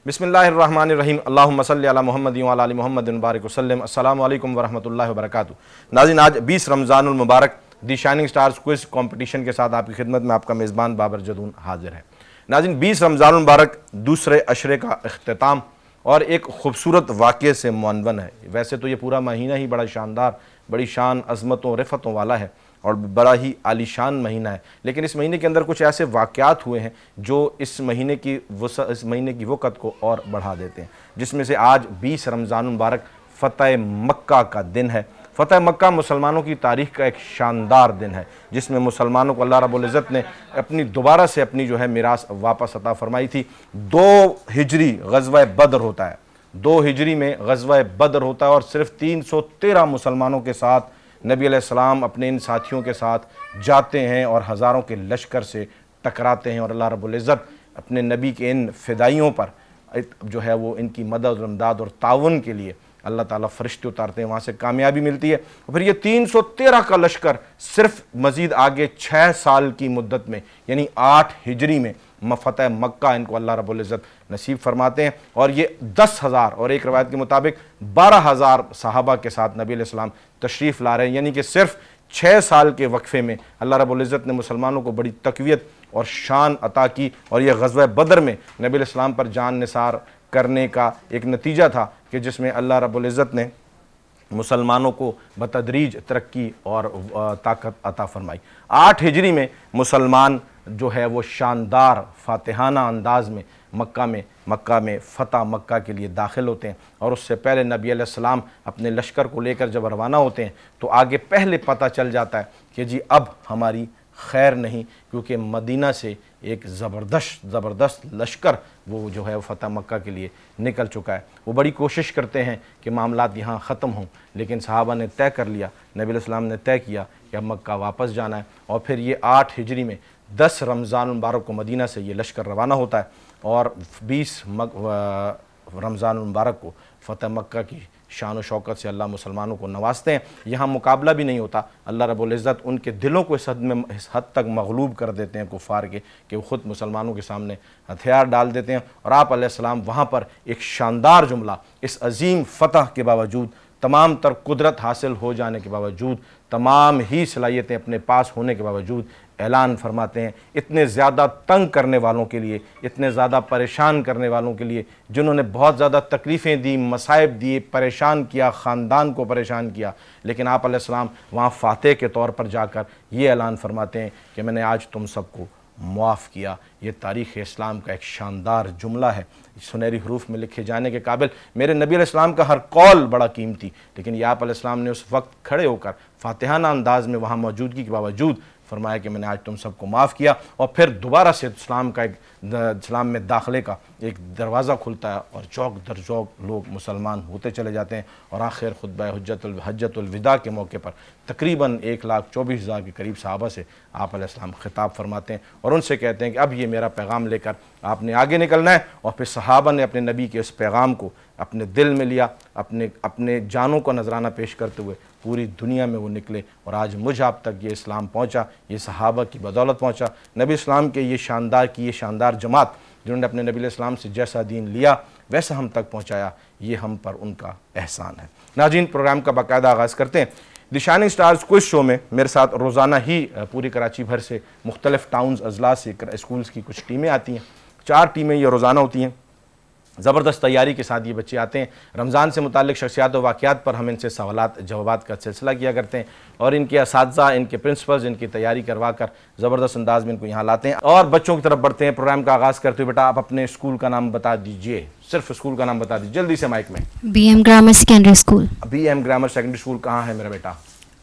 बिस्मिल्लाहिर्रहमानिर्रहीम अल्लाहुम्मा सल्लि अला मुहम्मदिन व अला आलि मुहम्मदिन बारिक वसल्लम। अस्सलामु अलैकुम वरहमतुल्लाहि वबरकातुहू। नाज़रीन, आज 20 रमज़ानुल मुबारक दी शाइनिंग स्टार्स क्विज़ कंपटीशन के साथ आपकी खिदमत में आपका मेज़बान बाबर जदून हाजिर है। नाज़रीन, 20 रमज़ानुल मुबारक दूसरे अशरे का इख्तिताम और एक खूबसूरत वाक़े से मुअन्वन है। वैसे तो ये पूरा महीना ही बड़ा शानदार, बड़ी शान अज़मतों रिफ़तों वाला है और बड़ा ही आलीशान महीना है, लेकिन इस महीने के अंदर कुछ ऐसे वाक़यात हुए हैं जो इस महीने की वक़्त को और बढ़ा देते हैं, जिसमें से आज 20 रमज़ानुल मुबारक फ़तह मक्का का दिन है। फ़तह मक्का मुसलमानों की तारीख़ का एक शानदार दिन है, जिसमें मुसलमानों को अल्लाह रब्बुल इज़्ज़त ने अपनी दोबारा से अपनी जो है मिरास वापस अता फ़रमाई थी। 2 हिजरी ग़ज़वा बद्र होता है, 2 हिजरी में ग़ज़वा बद्र होता है और सिर्फ 313 मुसलमानों के साथ नबी अलैहिस्सलाम अपने इन साथियों के साथ जाते हैं और हज़ारों के लश्कर से टकराते हैं और अल्लाह रब्बुल इज़्ज़त अपने नबी के इन फ़िदाइयों पर जो है वो इनकी मदद और इमदाद और ताउन के लिए अल्लाह ताला फ़रिश्ते उतारते हैं, वहाँ से कामयाबी मिलती है। और फिर ये 313 का लश्कर सिर्फ मज़ीद आगे 6 साल की मुद्दत में यानी 8 हिजरी में फ़तह मक्का इनको अल्लाह रब्बुल इज़्ज़त नसीब फरमाते हैं और ये 10,000 और एक रवायत के मुताबिक 12,000 सहाबा के साथ नबी अलैहिस्सलाम तशरीफ़ ला रहे हैं। यानी कि सिर्फ 6 साल के वक्फ़े में अल्लाह रब्बुल इज़्ज़त ने मुसलमानों को बड़ी तक़वियत और शान अता की और यह ग़ज़वा बद्र में नबी अलैहिस्सलाम पर जान निसार करने का एक नतीजा था कि जिसमें अल्लाह रब्बुल इज़्ज़त ने मुसलमानों को बतदरीज तरक्की और ताकत अता फरमाई। 8 हिजरी में मुसलमान जो है वो शानदार फातिहाना अंदाज में मक्का में फ़तह मक्का के लिए दाखिल होते हैं और उससे पहले नबी अलैहिस्सलाम अपने लश्कर को लेकर जब रवाना होते हैं तो आगे पहले पता चल जाता है कि जी अब हमारी खैर नहीं, क्योंकि मदीना से एक ज़बरदस्त लश्कर वो जो है फ़तह मक्का के लिए निकल चुका है। वो बड़ी कोशिश करते हैं कि मामलात यहाँ ख़त्म हों, लेकिन सहाबा ने तय कर लिया, नबी अलैहिस्सलाम ने तय किया कि अब मक्का वापस जाना है। और फिर ये 8 हिजरी में 10 रमज़ानुल मुबारक को मदीना से ये लश्कर रवाना होता है और 20 रमज़ानुल मुबारक को फ़तह मक्का की शान व शौकत से अल्लाह मुसलमानों को नवाजते हैं। यहाँ मुकाबला भी नहीं होता, अल्लाह रब्बुल इज़्ज़त उनके दिलों को इस हद तक मग़लूब कर देते हैं कुफ़ार के कि वो ख़ुद मुसलमानों के सामने हथियार डाल देते हैं और आप अलैहिस्सलाम वहाँ पर एक शानदार जुमला, इस अज़ीम फ़तह के बावजूद, तमाम तर कुदरत हासिल हो जाने के बावजूद, तमाम ही सलाहियतें अपने पास होने के बावजूद ऐलान फरमाते हैं, इतने ज़्यादा तंग करने वालों के लिए, इतने ज़्यादा परेशान करने वालों के लिए, जिन्होंने बहुत ज़्यादा तकलीफ़ें दी, मसाइब दिए, परेशान किया, ख़ानदान को परेशान किया, लेकिन आप अलैहिस्सलाम वहाँ फ़ातह के तौर पर जाकर ये ऐलान फरमाते हैं कि मैंने आज तुम सबको मुआफ़ किया। ये तारीख़ इस्लाम का एक शानदार जुमला है, सुनहरी हरूफ में लिखे जाने के काबिल। मेरे नबी अलैहिस्सलाम का हर कौल बड़ा कीमती, लेकिन ये आप अलैहिस्सलाम ने उस वक्त खड़े होकर फातिहाना अंदाज में वहाँ मौजूदगी के बावजूद फरमाया कि मैंने आज तुम सबको माफ़ किया। और फिर दोबारा से इस्लाम में दाखिले का एक दरवाज़ा खुलता है और चौक दर चौक लोग मुसलमान होते चले जाते हैं और आखिर खुतबा हज्जतुल विदा के मौके पर तकरीबन 1,24,000 के करीब सहाबा से आप अलैहिस्सलाम खिताब फरमाते हैं और उनसे कहते हैं कि अब ये मेरा पैगाम लेकर आपने आगे निकलना है। और फिर सहाबा ने अपने नबी के उस पैगाम को अपने दिल में लिया, अपने जानों को नजराना पेश करते हुए पूरी दुनिया में वो निकले और आज मुझ आप तक ये इस्लाम पहुँचा, ये सहाबा की बदौलत पहुँचा। नबी इस्लाम के ये शानदार जमात जिन्होंने अपने नबी इस्लाम से जैसा दीन लिया वैसा हम तक पहुँचाया, ये हम पर उनका एहसान है। नाज़रीन, प्रोग्राम का बाकायदा आगाज़ करते हैं। The shining stars quiz show में मेरे साथ रोज़ाना ही पूरी कराची भर से मुख्तलिफ़ टाउन्स अजला से स्कूल्स की कुछ टीमें आती हैं। 4 टीमें ये रोज़ाना होती हैं। ज़बरदस्त तैयारी के साथ ये बच्चे आते हैं। रमज़ान से मुताल्लिक़ शख्सियात और वाक़यात पर हम इनसे सवालात जवाबात का सिलसिला किया करते हैं और इनके असातिज़ा, इनके प्रिंसिपल्स इनकी तैयारी करवा कर ज़बरदस्त अंदाज में इनको यहाँ लाते हैं। और बच्चों की तरफ बढ़ते हैं। प्रोग्राम का आगाज़ करते हुए बेटा आप अपने स्कूल का नाम बता दीजिए, सिर्फ स्कूल का नाम बता दीजिए जल्दी से माइक में। BM grammar secondary school. BM grammar secondary school कहाँ है मेरा बेटा?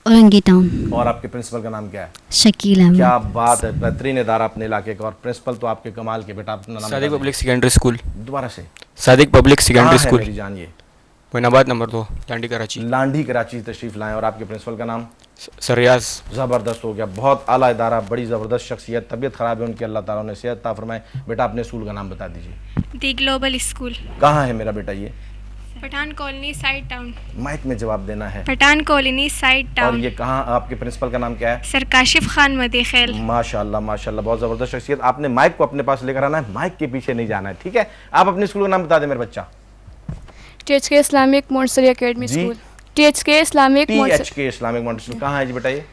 औरंगी टाउन। और आपके प्रिंसिपल का नाम क्या है? शकील अहमद। क्या बात है, बेहतरीन इदारा अपने इलाके का और प्रिंसिपल तो आपके कमाल के। बेटा अपना नाम? Sadiq public secondary school. दोबारा से। Sadiq public secondary school. मेरी जान ये मोइनाबाद नंबर 2 लांडी कराची। लांडी कराची तशरीफ़ लाएँ। और आपके प्रिंसिपल का नाम? सरयाज। ज़बरदस्त हो गया, बहुत आला इदारा, बड़ी ज़बरदस्त शख्सियत। तबीयत ख़राब है उनकी, अल्लाह ताला ने सेहत अता फरमाए। बेटा अपने स्कूल का नाम बता दीजिए। The global school. कहाँ है मेरा बेटा ये? Pathan colony side town. Mike में जवाब देना है। पठान कॉलोनी साइड और टाउन। ये कहाँ, आपके प्रिंसिपल का नाम क्या है? सर काशिफ खान मदी खैल। माशाल्लाह माशाल्लाह, बहुत ज़बरदस्त शख्सियत। आपने माइक को अपने पास लेकर आना है, माइक के पीछे नहीं जाना है, ठीक है? आप अपने स्कूल का नाम बता दें मेरे बच्चा। THK इस्लामिक मोंटेसरी एकेडमी जी? School. THK Islamic THK Islamic Montessori, कहाँ है जी बेटा ये?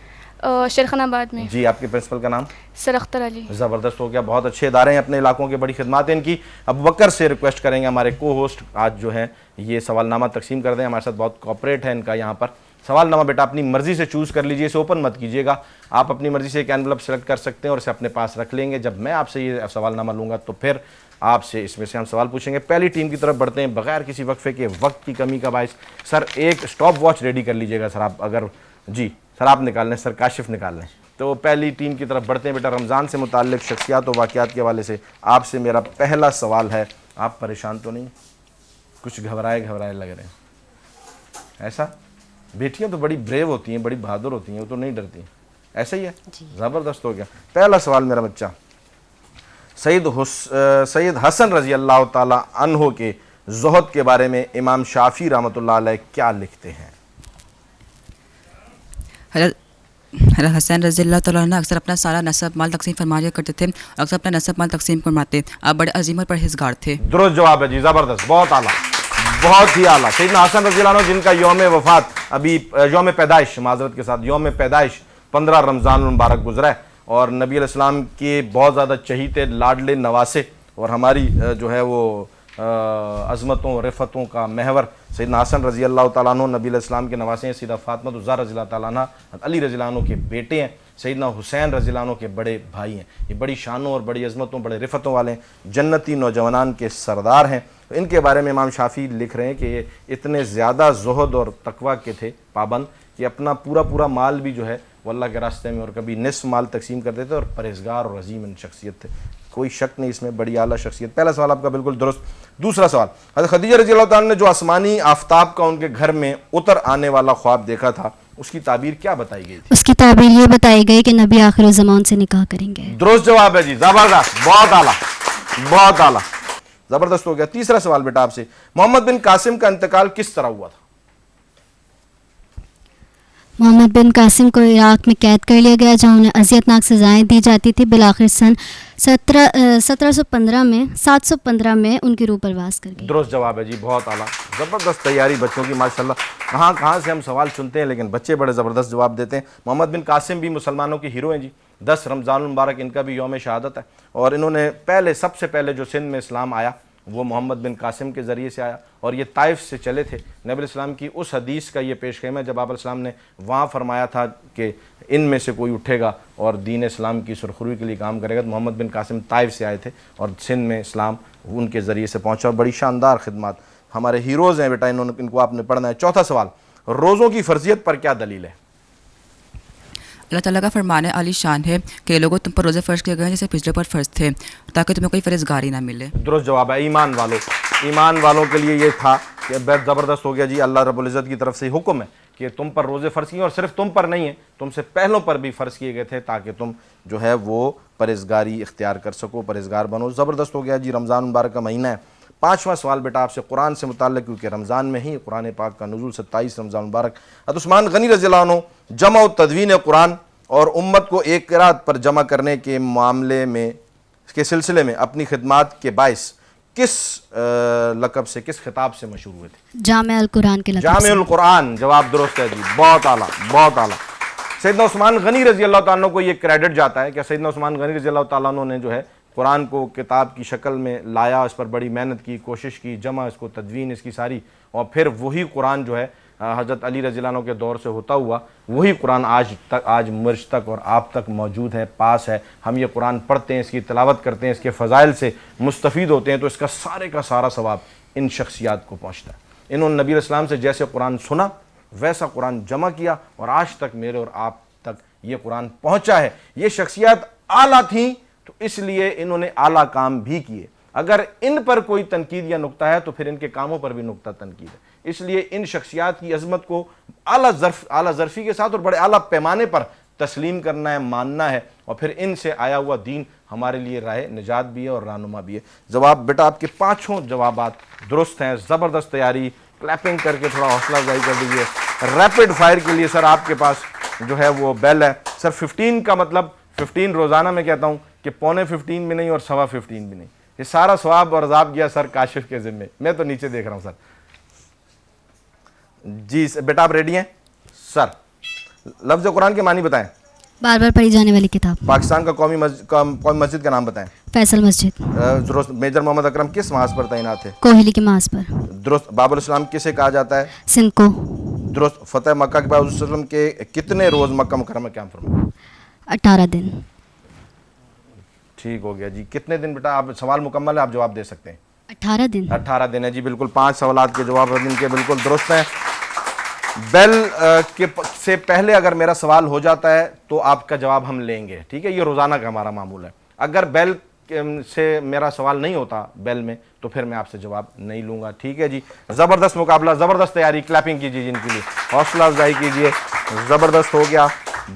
शेरखानाबाद में। जी, आपके प्रिंसिपल का नाम? सर अख्तर अली। ज़बरदस्त हो गया, बहुत अच्छे इदारे हैं अपने इलाकों के, बड़ी खिदमत है इनकी। अब बकर से रिक्वेस्ट करेंगे, हमारे को होस्ट आज जो है ये सवालनामा तकसीम कर दें, हमारे साथ बहुत कॉपरेट है इनका यहाँ पर। सवालनामा बेटा अपनी मर्जी से चूज़ कर लीजिए, इसे ओपन मत कीजिएगा। आप अपनी मर्जी से एक एनवलप सेलेक्ट कर सकते हैं और इसे अपने पास रख लेंगे। जब मैं आपसे ये सवालनामा लूँगा तो फिर आपसे इसमें से हम सवाल पूछेंगे। पहली टीम की तरफ बढ़ते हैं बगैर किसी वक्फे के, वक्त की कमी का बायस। सर एक स्टॉप वॉच रेडी कर लीजिएगा सर, आप अगर जी सर आप निकाल लें, सर काशिफ निकाल लें। तो पहली टीम की तरफ बढ़ते हैं बेटा। रमज़ान से मुताल्लिक़ शख्सियात और वाक़यात के हवाले से आपसे मेरा पहला सवाल है। आप परेशान तो नहीं, कुछ घबराए लग रहे हैं? ऐसा, बेटियां तो बड़ी ब्रेव होती हैं, बड़ी बहादुर होती हैं, वो तो नहीं डरती, ऐसा ही है? ज़बरदस्त हो गया। पहला सवाल मेरा बच्चा, सैयद हसन रज़ी अल्लाह ताला अन्हो के ज़ुहद के बारे में इमाम शाफ़ी रहमतुल्लाह अलैह क्या लिखते हैं? हज़रत हसन रज़ी अल्लाह तआला अन्हु अक्सर अपना सारा नसब माल तकसीम फरमाया करते थे, अक्सर अपना नसब माल तकसीम फरमाते। आप बड़े अजीम और परहेज़गार थे। दुरुस्त जवाब है जी, ज़बरदस्त, बहुत आला, बहुत ही आला। सैयदना हसन रज़ी अल्लाह अन्हु जिनका यौम वफ़ात अभी यौम पैदाइश, माज़रत के साथ यौम पैदाइश 15 रमज़ान मुबारक गुजरा है, और नबी अलैहिस्सलाम के बहुत ज़्यादा चहीते, लाडले, नवासे, और हमारी जो है वो अज़मतों रिफ़तों का महवर सैयदना हसन रज़ी अल्लाह तआला अन्हु नबी अलैहिस्सलाम के नवासे हैं। सैयदा फ़ातिमा ज़हरा रज़ी अल्लाह तआला अन्हा अली रज़ी अल्लाह अन्हु के बेटे हैं। सैयदना हुसैन रज़ी अल्लाह अन्हु के बड़े भाई हैं। ये बड़ी शानों और बड़ी अज़मतों, बड़े रिफ़तों वाले हैं, जन्नती नौजवानान के सरदार हैं। तो इनके बारे में इमाम शाफ़ी लिख रहे हैं कि ये इतने ज़्यादा ज़ुहद और तक़वा के थे पाबंद कि अपना पूरा माल भी जो है वो अल्लाह के रास्ते में और कभी निस्फ़ माल तकसीम कर देते, और परहेज़गार और अज़ीम शख्सियत थे, कोई शक नहीं इसमें, बड़ी आला शख्सियत। पहला सवाल आपका बिल्कुल दुरुस्त। दूसरा सवाल, हज़रत खदीजा रज़ी अल्लाह ताला ने जो आसमानी आफ्ताब का उनके घर में उतर आने वाला ख्वाब देखा था, उसकी ताबीर क्या बताई गई थी? उसकी ताबीर ये बताई गई कि नबी आखिर ज़मान से निकाह करेंगे। दुरुस्त जवाब है जी, ज़बरदस्त, बहुत आला, बहुत आला, ज़बरदस्त हो गया। तीसरा सवाल बेटा आपसे, मोहम्मद बिन कासिम का इंतकाल किस तरह हुआ था? मोहम्मद बिन कासिम को इराक़ में कैद कर लिया गया, जहाँ उन्हें अज़ियतनाक सज़ाएँ दी जाती थी। बिलाखिर सन 715 में उनकी रूह परवास कर गई। दुरुस्त जवाब है जी, बहुत आला, ज़बरदस्त तैयारी बच्चों की माशाल्लाह। कहाँ से हम सवाल चुनते हैं, लेकिन बच्चे बड़े ज़बरदस्त जवाब देते हैं। मोहम्मद बिन कासिम भी मुसलमानों के हीरो हैं जी। 10 रमज़ान मुबारक इनका भी यौम शहादत है, और इन्होंने सबसे पहले जो सिंध में इस्लाम आया वो मोहम्मद बिन कासिम के ज़रिए से आया, और ये ताइफ से चले थे। नबी इस्लाम की उस हदीस का ये पेश ख़ैम है जब आप इस्लाम ने वहाँ फरमाया था कि इनमें से कोई उठेगा और दीन इस्लाम की सुरखरुई के लिए काम करेगा, तो मोहम्मद बिन कासिम ताइफ से आए थे और सिंध में इस्लाम उनके ज़रिए से पहुँचा, और बड़ी शानदार खिदमत, हमारे हीरोज़ हैं बेटा, इनको आपने पढ़ना है। चौथा सवाल, रोज़ों की फ़र्जियत पर क्या दलील है? अल्लाह ताला का फरमान आली शान है कि लोगों तुम पर रोज़े फ़र्ज किए गए जैसे पिछले पर फ़र्ज थे, ताकि तुम्हें कोई फरेज़गारी ना मिले। दुरुस्त जवाब है, ईमान वालों के लिए ये था कि बेहद ज़बरदस्त हो गया जी। अल्लाह रब्बुल इज़्ज़त की तरफ से हुक्म है कि तुम पर रोज़े फ़र्ज़ किए, और सिर्फ तुम पर नहीं है, तुमसे पहलों पर भी फ़र्ज़ किए गए थे, ताकि तुम जो है वो परहेज़गारी इख्तियार कर सको, परहेज़गार बनो। ज़बरदस्त हो गया जी। रमज़ान मुबारक का महीना है। पाँचवां सवाल बेटा आपसे कुरान से मुताल्लिक़, क्योंकि रमज़ान में ही कुरान पाक का नुज़ूल 27 रमज़ान मुबारक। हज़रत उस्मान गनी रज़ी अल्लाह अन्हु जमा व तदवीन कुरान और उम्मत को एक क़िराअत पर जमा करने के मामले में के सिलसिले में अपनी खिदमात के बाइस किस लक़ब से, किस खिताब से मशहूर हुए थे? जामे अल कुरान के लक़ब से। जामे अल कुरान, जवाब दुरुस्त है जी, बहुत आला, बहुत आला। सैयदना उस्मान गनी रज़ी अल्लाह तआला अन्हु को ये क्रेडिट जाता है कि सैयदना उस्मान गनी रज़ी अल्लाह तआला अन्हु ने जो है कुरान को किताब की शक्ल में लाया, इस पर बड़ी मेहनत की, कोशिश की, जमा इसको तदवीन इसकी सारी, और फिर वही कुरान जो है हज़रत अली रज़ी अल्लाह अन्हु के दौर से होता हुआ वही कुरान आज मुझ तक और आप तक मौजूद है, पास है। हम ये कुरान पढ़ते हैं, इसकी तिलावत करते हैं, इसके फ़ज़ाइल से मुस्तफ़ीद होते हैं, तो इसका सारे का सारा सवाब इन शख्सियात को पहुँचता है। इन्होंने नबी अलैहिस्सलाम से जैसे कुरान सुना वैसा कुरान जमा किया, और आज तक मेरे और आप तक ये कुरान पहुँचा है। ये शख्सियात आला थीं, तो इसलिए इन्होंने आला काम भी किए। अगर इन पर कोई तनकीद या नुक्ता है तो फिर इनके कामों पर भी नुक्ता तनकीद है। इसलिए इन शख्सियात की अज़मत को आला ज़र्फ़ी के साथ और बड़े आला पैमाने पर तस्लीम करना है, मानना है, और फिर इनसे आया हुआ दीन हमारे लिए राह निजात भी है और रहनुमा भी है। जवाब बेटा आपके पाँचों जवाबात दुरुस्त हैं, ज़बरदस्त तैयारी, क्लैपिंग करके थोड़ा हौसला अफजाई कर दीजिए। रैपिड फायर के लिए सर आपके पास जो है वो बेल है। सर 15 का मतलब 15 रोज़ाना मैं कहता हूँ कि 15:15 भी नहीं और 15:15 भी नहीं। ये सारा सवाब और अजाब गया सर काशिफ के ज़िम्मे। मैं तो नीचे देख रहा हूँ सर। जी बेटा आप रेडी हैं? सर लफ्ज़ कुरान के मानी बताएं। बार बार पढ़ी जाने वाली किताब। पाकिस्तान का कौमी मस्जिद का नाम बताएं। फैसल मस्जिद। दुरुस्त। मेजर मोहम्मद अकरम किस मास पर तैनात थे? कोहली के मास पर। दुरुस्त। बाबुल इस्लाम किसे कहा जाता है? सिंध को। दुरुस्त। फतेह मक्का के बाद वसल्लम के कितने रोज़ मक्का मुकर्रमा क़याम फरमाया? 18 दिन। ठीक हो गया जी। कितने दिन बेटा? आप सवाल मुकम्मल है, आप जवाब दे सकते हैं। 18 दिन। 18 दिन है जी, बिल्कुल। 5 सवालात के जवाब इनके बिल्कुल दुरुस्त हैं। बेल से पहले अगर मेरा सवाल हो जाता है तो आपका जवाब हम लेंगे, ठीक है? ये रोज़ाना का हमारा मामूल है। अगर बेल से मेरा सवाल नहीं होता बेल में तो फिर मैं आपसे जवाब नहीं लूँगा, ठीक है जी? ज़बरदस्त मुकाबला, ज़बरदस्त तैयारी। क्लैपिंग कीजिए जिनके लिए, हौसला अफजाई कीजिए। ज़बरदस्त हो गया,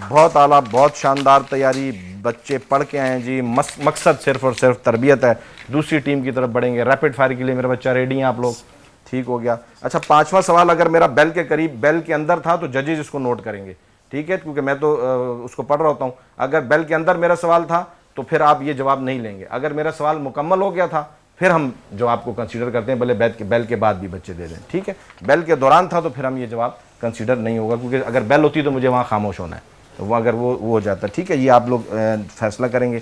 बहुत आला, बहुत शानदार तैयारी। बच्चे पढ़ के आए हैं जी। मकसद सिर्फ और सिर्फ तरबियत है। दूसरी टीम की तरफ बढ़ेंगे। रैपिड फायर के लिए मेरा बच्चा रेडी हैं आप लोग? ठीक हो गया। अच्छा 5वां सवाल अगर मेरा बेल के करीब, बेल के अंदर था तो जजेस इसको नोट करेंगे, ठीक है? क्योंकि मैं तो उसको पढ़ रहा होता हूँ। अगर बेल के अंदर मेरा सवाल था तो फिर आप ये जवाब नहीं लेंगे। अगर मेरा सवाल मुकम्मल हो गया था फिर हम जवाब को कंसीडर करते हैं, भले बेल के बाद भी बच्चे दे दें, ठीक है? बेल के दौरान था तो फिर हम ये जवाब कंसीडर नहीं होगा, क्योंकि अगर बेल होती तो मुझे वहाँ खामोश होना है, तो वो अगर वो हो जाता, ठीक है? ये आप लोग फैसला करेंगे।